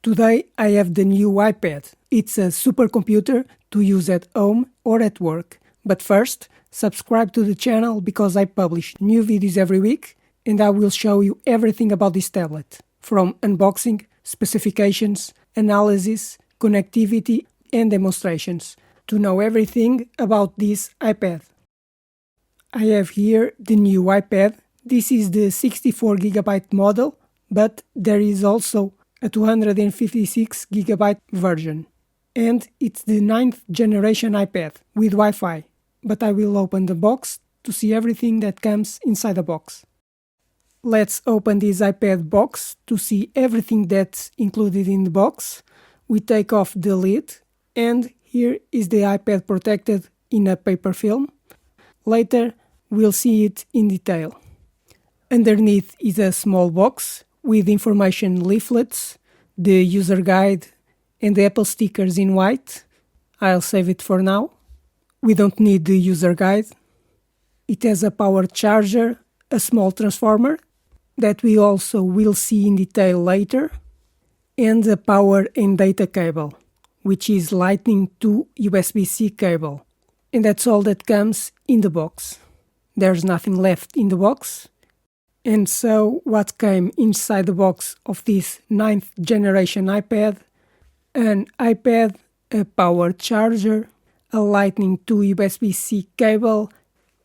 Today I have the new iPad. It's a supercomputer to use at home or at work. But first, subscribe to the channel because I publish new videos every week and I will show you everything about this tablet, from unboxing, specifications, analysis, connectivity and demonstrations, to know everything about this iPad. I have here the new iPad. This is the 64GB model, but there is also a 256GB version. And it's the 9th generation iPad with Wi-Fi, but I will open the box to see everything that comes inside the box. Let's open this iPad box to see everything that's included in the box. We take off the lid, and here is the iPad protected in a paper film. Later we'll see it in detail. Underneath is a small box with information leaflets, the user guide and the Apple stickers in white. I'll save it for now. We don't need the user guide. It has a power charger, a small transformer that we also will see in detail later, and a power and data cable, which is Lightning to USB-C cable. And that's all that comes in the box. There's nothing left in the box. And so what came inside the box of this 9th generation iPad? An iPad, a power charger, a Lightning to USB-C cable,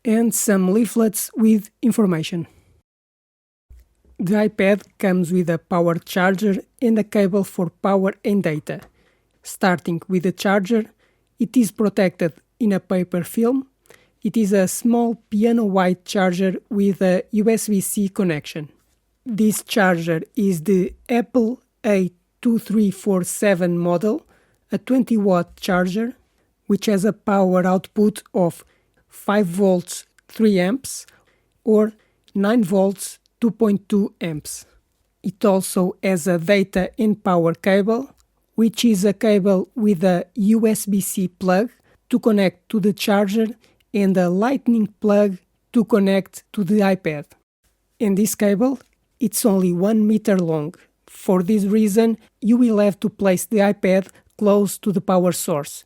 and some leaflets with information. The iPad comes with a power charger and a cable for power and data. Starting with the charger, it is protected in a paper film. It is a small piano-white charger with a USB-C connection. This charger is the Apple A2347 model, a 20-watt charger, which has a power output of 5 volts 3 amps or 9 volts 2.2 amps. It also has a data and power cable, which is a cable with a USB-C plug to connect to the charger and a lightning plug to connect to the iPad. And this cable, it's only 1 meter long. For this reason, you will have to place the iPad close to the power source.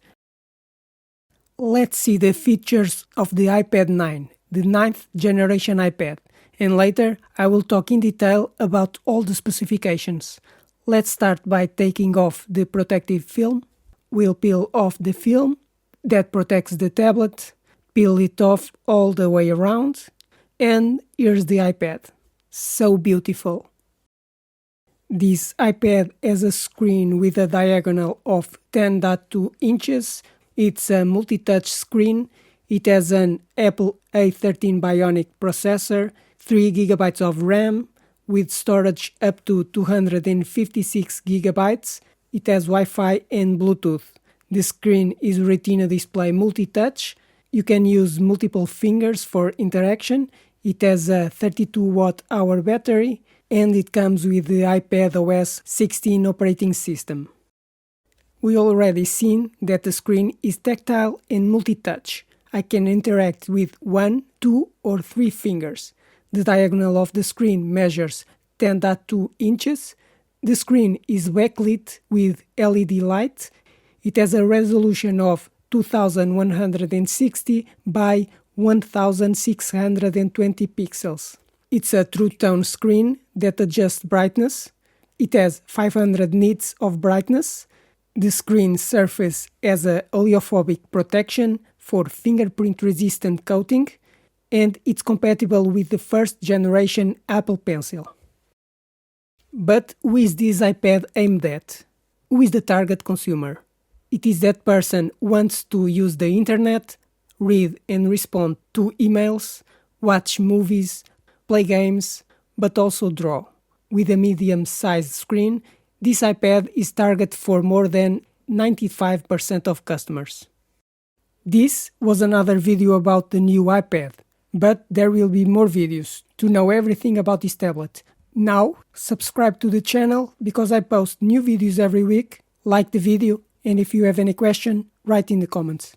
Let's see the features of the iPad 9, the 9th generation iPad, and later I will talk in detail about all the specifications. Let's start by taking off the protective film. We'll peel off the film that protects the tablet, peel it off all the way around, and here's the iPad. So beautiful. This iPad has a screen with a diagonal of 10.2 inches. It's a multi-touch screen. It has an Apple A13 Bionic processor, 3GB of RAM, with storage up to 256GB. It has Wi-Fi and Bluetooth. The screen is Retina display multi-touch. You can use multiple fingers for interaction. It has a 32 watt-hour battery, and it comes with the iPad OS 16 operating system. We already seen that the screen is tactile and multi-touch. I can interact with 1, 2 or 3 fingers. The diagonal of the screen measures 10.2 inches. The screen is backlit with LED light. It has a resolution of 2160 by 1620 pixels. It's a true tone screen that adjusts brightness. It has 500 nits of brightness. The screen surface has a oleophobic protection for fingerprint-resistant coating, and it's compatible with the 1st generation Apple Pencil. But who is this iPad aimed at? Who is the target consumer? It is that person who wants to use the internet, read and respond to emails, watch movies, play games, but also draw. With a medium-sized screen, this iPad is targeted for more than 95% of customers. This was another video about the new iPad, but there will be more videos to know everything about this tablet. Now, subscribe to the channel because I post new videos every week. Like the video, and if you have any question, write in the comments.